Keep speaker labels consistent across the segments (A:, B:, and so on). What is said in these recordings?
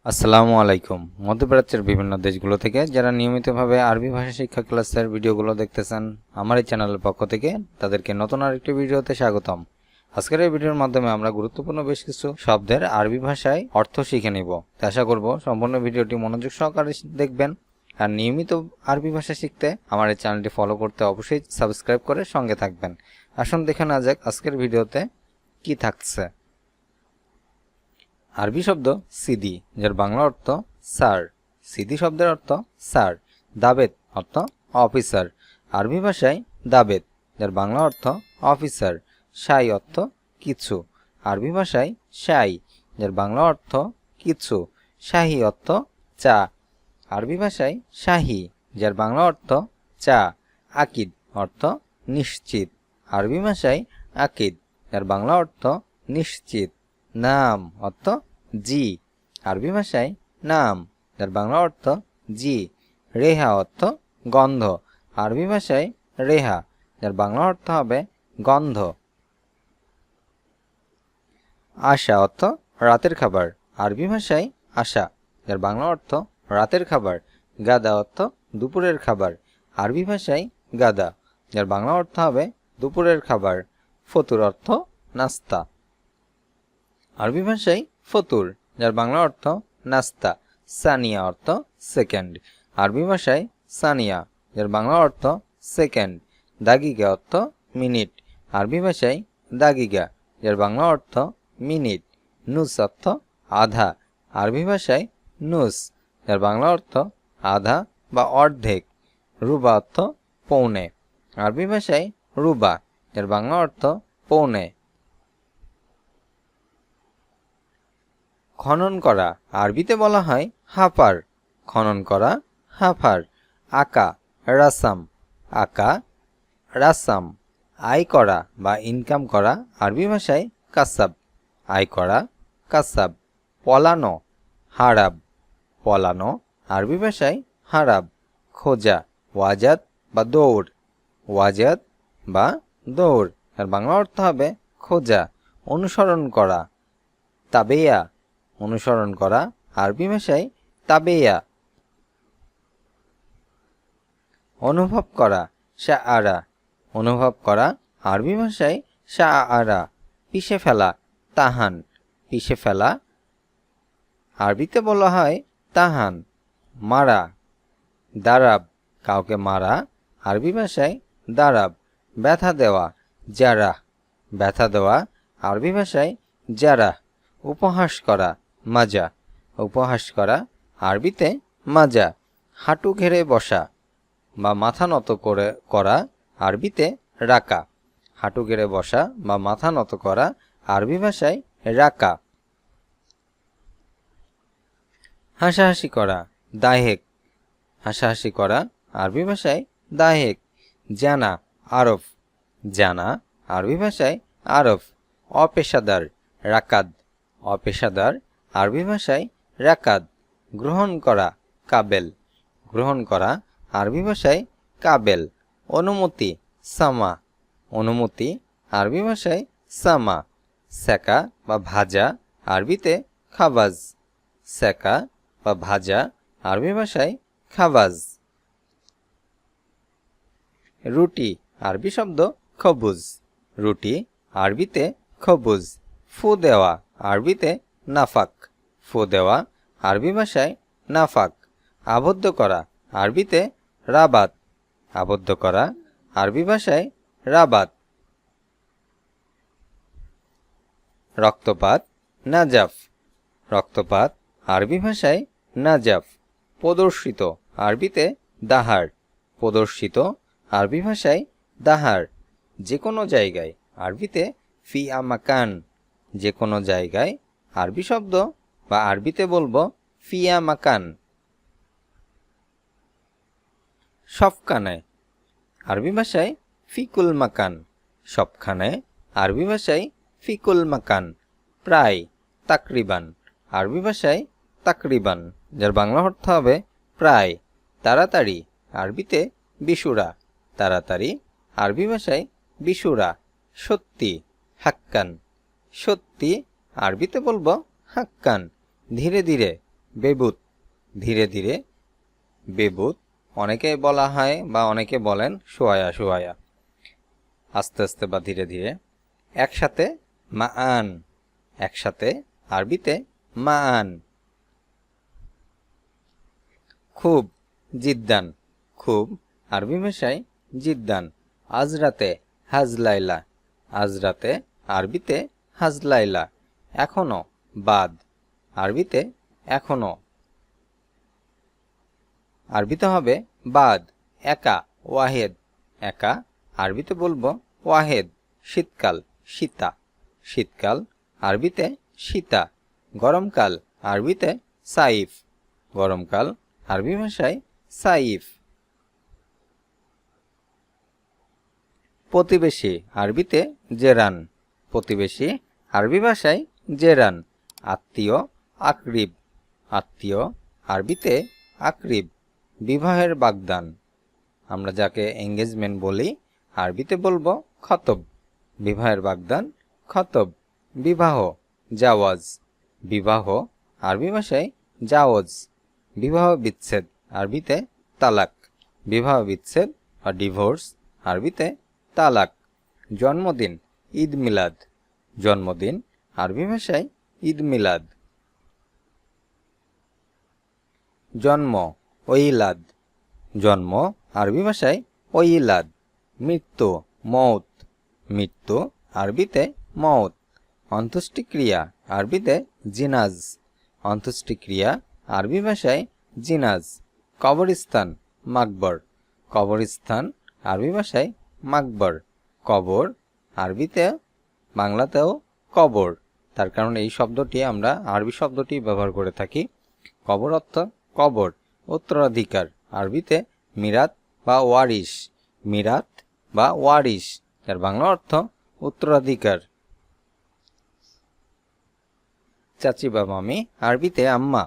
A: আসসালামু আলাইকুম। মধ্যপ্রাচ্যের বিভিন্ন দেশগুলো থেকে যারা নিয়মিতভাবে আরবি ভাষা শিক্ষা ক্লাসের ভিডিওগুলো দেখতেছেন, আমার এই চ্যানেলের পক্ষ থেকে তাদেরকে নতুন আরেকটি ভিডিওতে স্বাগতম। আজকের এই ভিডিওর মাধ্যমে আমরা গুরুত্বপূর্ণ বেশ কিছু শব্দের আরবি ভাষায় অর্থ শিখে নিব। আশা করব সম্পূর্ণ ভিডিওটি মনোযোগ সহকারে দেখবেন। আর নিয়মিত আরবি ভাষা শিখতে আমার এই চ্যানেলটি ফলো করতে অবশ্যই সাবস্ক্রাইব করে সঙ্গে থাকবেন। আসুন দেখে নেওয়া যাক আজকের ভিডিওতে কি থাকছে। আরবি শব্দ সিদি, যার বাংলা অর্থ স্যার। সিদি শব্দের অর্থ স্যার। দাবেত অর্থ অফিসার। আরবি ভাষায় দাবেত, যার বাংলা অর্থ অফিসার। শাই অর্থ কিছু। আরবি ভাষায় শাই, যার বাংলা অর্থ কিছু। শাহি অর্থ চা। আরবি ভাষায় শাহি, যার বাংলা অর্থ চা। আকিদ অর্থ নিশ্চিত। আরবি ভাষায় আকিদ, যার বাংলা অর্থ নিশ্চিত। নাম অর্থ জি। আরবি ভাষায় নাম, যার বাংলা অর্থ জি। রেহা অর্থ গন্ধ। আরবি ভাষায় রেহা, যার বাংলা অর্থ হবে গন্ধ। আশা অর্থ রাতের খাবার। আরবি ভাষায় আশা, যার বাংলা অর্থ রাতের খাবার। গাদা অর্থ দুপুরের খাবার। আরবি ভাষায় গাদা, যার বাংলা অর্থ হবে দুপুরের খাবার। ফতুর অর্থ নাস্তা। আরবি ভাষায় ফতুর, যার বাংলা অর্থ নাস্তা। সানিয়া অর্থ সেকেন্ড। আরবি ভাষায় সানিয়া, যার বাংলা অর্থ সেকেন্ড। দাগিগা অর্থ মিনিট। আরবি ভাষায় দাগিগা, যার বাংলা অর্থ মিনিট। নুস অর্থ আধা। আরবি ভাষায় নুস, যার বাংলা অর্থ আধা বা অর্ধেক। রুবা অর্থ পৌনে। আরবি ভাষায় রুবা, যার বাংলা অর্থ পৌনে। খনন করা, আরবিতে বলা হয় হাফার। খনন করা হাফার। আঁকা রাসাম। আঁকা রাসাম। আয় করা বা ইনকাম করা, আরবি ভাষায় কাসাব। আয় করা কাসাব। পলানো হারাব। পলানো আরবি ভাষায় হারাব। খোঁজা ওয়াজাদ বা দৌড়। ওয়াজাদ বা দৌড়, আর বাংলা অর্থ হবে খোঁজা। অনুসরণ করা তাবেয়া। অনুসরণ করা আরবি ভাষায় তাবেয়া। অনুভব করা শাআরা। অনুভব করা আরবি ভাষায় শাআরা। পিষে ফেলা তাহান। পিষে ফেলা আরবিতে বলা হয় তাহান। মারা দারাব। কাউকে মারা আরবি ভাষায় দারাব। ব্যথা দেওয়া জারাহ। ব্যথা দেওয়া আরবি ভাষায় জারাহ। উপহাস করা মাজা। উপহাস করা আরবিতে মাজা। হাঁটু ঘেরে বসা বা মাথা নত করা আরবিতে রাকা। হাঁটু গেড়ে বসা বা মাথা নত করা আরবি ভাষায় রাকা। হাসাহাসি করা দাহেক। হাসাহাসি করা আরবি ভাষায় দাহেক। জানা আরফ। জানা আরবি ভাষায় আরফ। অপেশাদার রাকাদ। অপেশাদার আরবি ভাষায় রাকাদ। গ্রহণ করা কাবেল। গ্রহণ করা আরবি ভাষায় কাবেল। অনুমতি সামা। অনুমতি আরবি ভাষায় সামা। সেকা বা ভাজা আরবিতে খাবাজ। সেকা বা ভাজা আরবি ভাষায় খাবাজ। রুটি আরবি শব্দ খবুজ। রুটি আরবিতে খবুজ। ফু দেওয়া আরবিতে নাফাক। ফু দেওয়া আরবি ভাষায় নাফাক। আবদ্ধ করা আরবিতে রাবাত। আবদ্ধ করা আরবি ভাষায় রাবাত। রক্তপাত নাজাফ। রক্তপাত আরবি ভাষায় নাজাফ। প্রদর্শিত আরবিতে দাহার। প্রদর্শিত আরবি ভাষায় দাহার। যে কোনো জায়গায় আরবিতে ফি আমাকান। যে কোনো জায়গায় আরবি শব্দ বা আরবিতে বলবো ফিয়া মাকান। সবখানে আরবি ভাষায় ফিকুল মাকান। সবখানে আরবি ভাষায় ফিকুল মাকান। প্রায় তাকরিবান আরবি ভাষায় তাকরিবান, যার বাংলা অর্থ হবে প্রায়। তাড়াতাড়ি আরবিতে বিশুরা। তাড়াতাড়ি আরবি ভাষায় বিশুরা। সত্যি হাক্কান। সত্যি আরবিতে বলবো হাক্কান। ধীরে ধীরে বেবুত, ধীরে ধীরে। বেবুত, অনেকে বলা হয় বা অনেকে বলেন শোয়া শোয়া, আস্তে আস্তে বা ধীরে ধীরে। একসাথে মান, একসাথে আরবিতে মান। খুব, জিদ্দান, খুব আরবি ভাষায় জিদ্দান। আজ রাতে হাজলাইলা, আজ রাতে আরবিতে হাজলাইলা। এখনো, বাদ, আরবিতে এখনো। আরবিতে হবে বাদ। একা, ওয়াহেদ, একা আরবিতে বলবো ওয়াহেদ। শীতকাল, শীতা, শীতকাল আরবিতে শীতা। গরমকাল আরবিতে সাইফ, গরমকাল আরবি ভাষায় সাইফ। প্রতিবেশী আরবিতে জেরান, প্রতিবেশী আরবি ভাষায় জেরান। আত্মীয়, আকরিব, আত্মীয় আরবিতে আকরিব। বিবাহের বাগদান, আমরা যাকে এঙ্গেজমেন্ট বলি, আরবিতে বলবো খতব। বিবাহের বাগদান খতব। বিবাহ, জাওয়াজ, বিবাহ আরবি ভাষায় জাওয়াজ। বিবাহ বিচ্ছেদ আরবিতে তালাক, বিবাহ বিচ্ছেদ বা ডিভোর্স আরবিতে তালাক। জন্মদিন, ঈদ মিলাদ, জন্মদিন আরবি ভাষায় ঈদ মিলাদ। জন্ম, ওইলাদ, জন্ম আরবি ভাষায় ওইলাদ। মৃত্যু, মৌত, মৃত্যু আরবিতে মৌত। অন্ত্যেষ্টিক্রিয়া আরবিতে জিনাজ, অন্ত্যেষ্টিক্রিয়া আরবি ভাষায় জিনাজ। কবরস্থান, মাকবর, কবরস্থান আরবি ভাষায় মাকবর। কবর আরবিতে, বাংলাতেও কবর, তার কারণ এই শব্দটি আমরা আরবি শব্দটি ব্যবহার করে থাকি। কবর অর্থ কবর। উত্তরাধিকার আরবিতে মিরাত বা ওয়ারিশ, মিরাত বা ওয়ারিশ, যার বাংলা অর্থ উত্তরাধিকার। চাচি বা মামি আরবিতে আম্মা,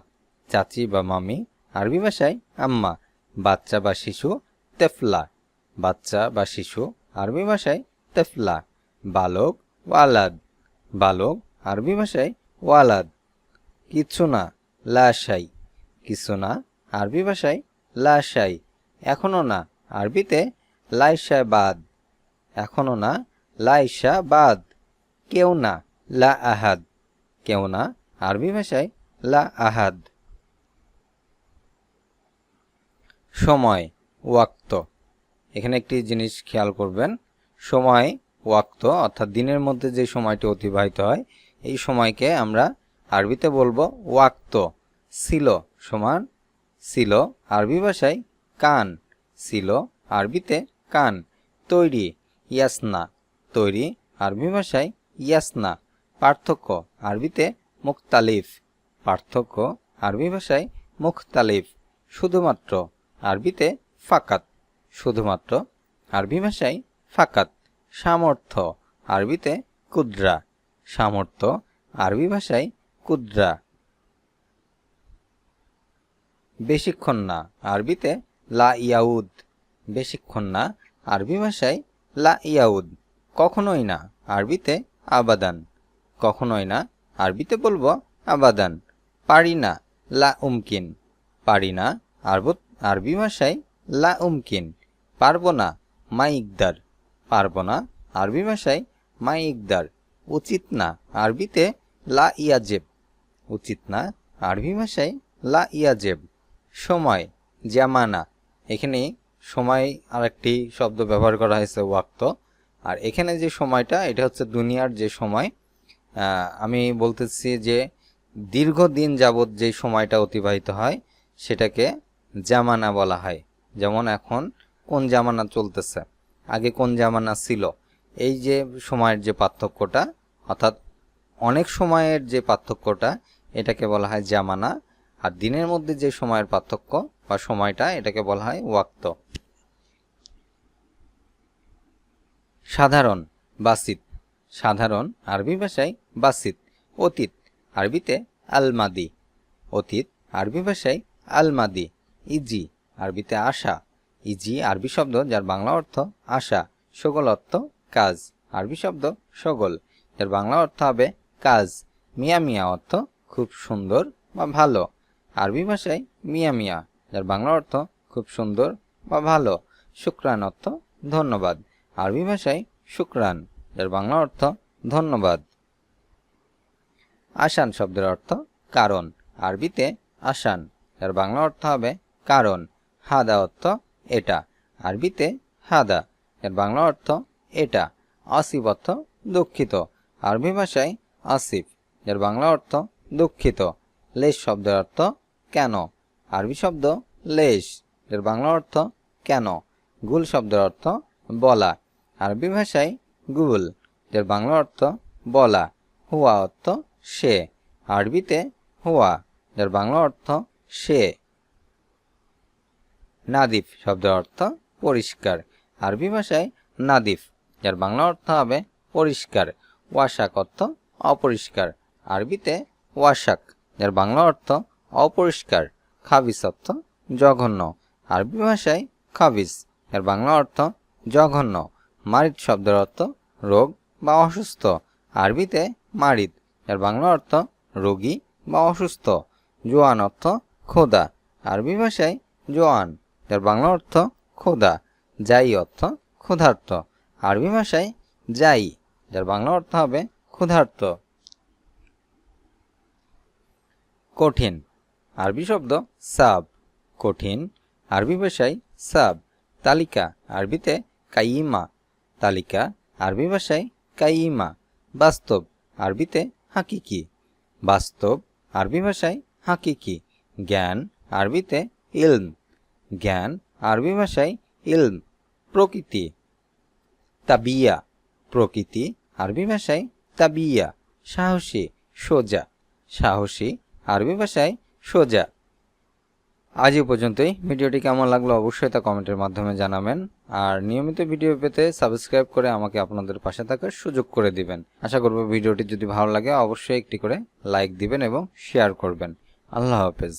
A: চাচি বা মামি আরবি ভাষায় আম্মা। বাচ্চা বা শিশু তেফলা, বাচ্চা বা শিশু আরবি ভাষায় তেফলা। বালক, ওয়ালাদ, বালক আরবি ভাষায় ওয়ালাদ। কিছু না, লাশাই, কিছু না আরবি ভাষায় লাশাই। এখনো না আরবিতে লাইশা বাদ, এখনো না লাইশা বাদ। কেউ না, লা আহাদ, কেউ না আরবি ভাষায় লা আহাদ। সময়, ওয়াক্ত, এখানে একটি জিনিস খেয়াল করবেন। সময়, ওয়াক্ত অর্থাৎ দিনের মধ্যে যে সময়টি অতিবাহিত হয়, এই সময়কে আমরা আরবিতে বলবো ওয়াক্ত। ছিল সমান ছিল আরবি ভাষায় কান, ছিল আরবিতে কান। তৈরি, ইয়াসনা, তৈরি আরবি ভাষায় ইয়াসনা। পার্থক্য আরবিতে মুখতালিফ, পার্থক্য আরবি ভাষায় মুখতালিফ। শুধুমাত্র আরবিতে ফাকাত, শুধুমাত্র আরবি ভাষায় ফাকাত। সামর্থ্য আরবিতে কুদ্রা, সামর্থ্য আরবি ভাষায় কুদ্রা। বেশিক্ষণ না আরবিতে লা ইয়াউদ, বেশিক্ষণ না আরবি ভাষায় লা ইয়াউদ। কখনোই না আরবিতে আবাদান, কখনোই না আরবিতে বলবো আবাদান। পারি না, লা উমকিন, পারি না আরবি ভাষায় লা উমকিন। পারবো না, মা ইকদার, পারবো না আরবি ভাষায় মা ইকদার। উচিত না আরবিতে লা ইয়াজেব, উচিত না আরবি ভাষায় লা ইয়াজেব। সময়, জামানা, এখানে সময় আরেকটি শব্দ ব্যবহার করা হয়েছে ওয়াক্ত। আর এখানে যে সময়টা, এটা হচ্ছে দুনিয়ার যে সময়। আমি বলতেছি যে দীর্ঘদিন যাবৎ যে সময়টা অতিবাহিত হয় সেটাকে জামানা বলা হয়। যেমন এখন কোন জামানা চলতেছে, আগে কোন জামানা ছিল, এই যে সময়ের যে পার্থক্যটা, অর্থাৎ অনেক সময়ের যে পার্থক্যটা, এটাকে বলা হয় জামানা। আর দিনের মধ্যে যে সময়ের পার্থক্য বা সময়টা, এটাকে বলা হয় ওয়াক্ত। সাধারণ, বাসিত, সাধারণ আরবি ভাষায় বাসিত। অতীত আরবিতে আলমাদি, অতীত আরবি ভাষায় আলমাদি। ইজি আরবিতে আশা, ইজি আরবি শব্দ যার বাংলা অর্থ আশা। সগল অর্থ কাজ, আরবি শব্দ সগল, এর বাংলা অর্থ হবে কাজ। মিয়া মিয়া অর্থ খুব সুন্দর বা ভালো। আরবি ভাষায় মিয়া মিয়া, যার বাংলা অর্থ খুব সুন্দর বা ভালো। শুকরান অর্থ ধন্যবাদ, আরবি ভাষায় শুকরান, যার বাংলা অর্থ ধন্যবাদ। আসান শব্দের অর্থ কারণ, আরবিতে আসান, যার বাংলা অর্থ হবে কারণ। হাদা অর্থ এটা, আরবিতে হাদা, এর বাংলা অর্থ এটা। আসিফ অর্থ দুঃখিত, আরবি ভাষায় আসিফ, এর বাংলা অর্থ দুঃখিত। লেশ শব্দের অর্থ কেন, আরবি শব্দ লেশ, এর বাংলা অর্থ কেন। গুল শব্দের অর্থ বলা, আরবি ভাষায় গুল, এর বাংলা অর্থ বলা। হুয়া অর্থ সে, আরবিতে হুয়া, এর বাংলা অর্থ সে। নাদিফ শব্দের অর্থ পরিষ্কার, আরবি ভাষায় নাদিফ, যার বাংলা অর্থ হবে পরিষ্কার। ওয়াশাক অর্থ অপরিষ্কার, আরবিতে ওয়াশাক, যার বাংলা অর্থ অপরিষ্কার। খাবিস অর্থ জঘন্য, আরবি ভাষায় খাবিস, এর বাংলা অর্থ জঘন্য। মারিদ শব্দের অর্থ রোগ বা অসুস্থ, আরবিতে মারিদ, এর বাংলা অর্থ রোগী বা অসুস্থ। জোয়ান অর্থ ক্ষুধা, আরবি ভাষায় জোয়ান, এর বাংলা অর্থ ক্ষুধা। জাই অর্থ ক্ষুধার্ত, আরবি ভাষায় জাই, যার বাংলা অর্থ হবে ক্ষুধার্ত। কঠিন, আরবি শব্দ সাব, কঠিন, আরবি ভাষায় সাব। তালিকা, আরবিতে কাইমা, তালিকা, আরবি ভাষায় কাইমা। বাস্তব, আরবিতে হাকিকি, বাস্তব, আরবি ভাষায় হাকিকি। জ্ঞান, আরবিতে ইলম, জ্ঞান, আরবি ভাষায় ইলম। প্রকৃতি, তাবিয়া, প্রকৃতি, আরবি ভাষায় তাবিয়া। সাহসী, সোজা, সাহসী, আরবি ভাষায় সোজা। আজ এই পর্যন্তই। ভিডিওটি কেমন লাগলো অবশ্যই তা কমেন্টের মাধ্যমে জানাবেন, আর নিয়মিত ভিডিও পেতে সাবস্ক্রাইব করে আমাকে আপনাদের পাশে থাকার সুযোগ করে দিবেন। আশা করব ভিডিওটি যদি ভালো লাগে অবশ্যই একটি করে লাইক দিবেন এবং শেয়ার করবেন। আল্লাহ হাফেজ।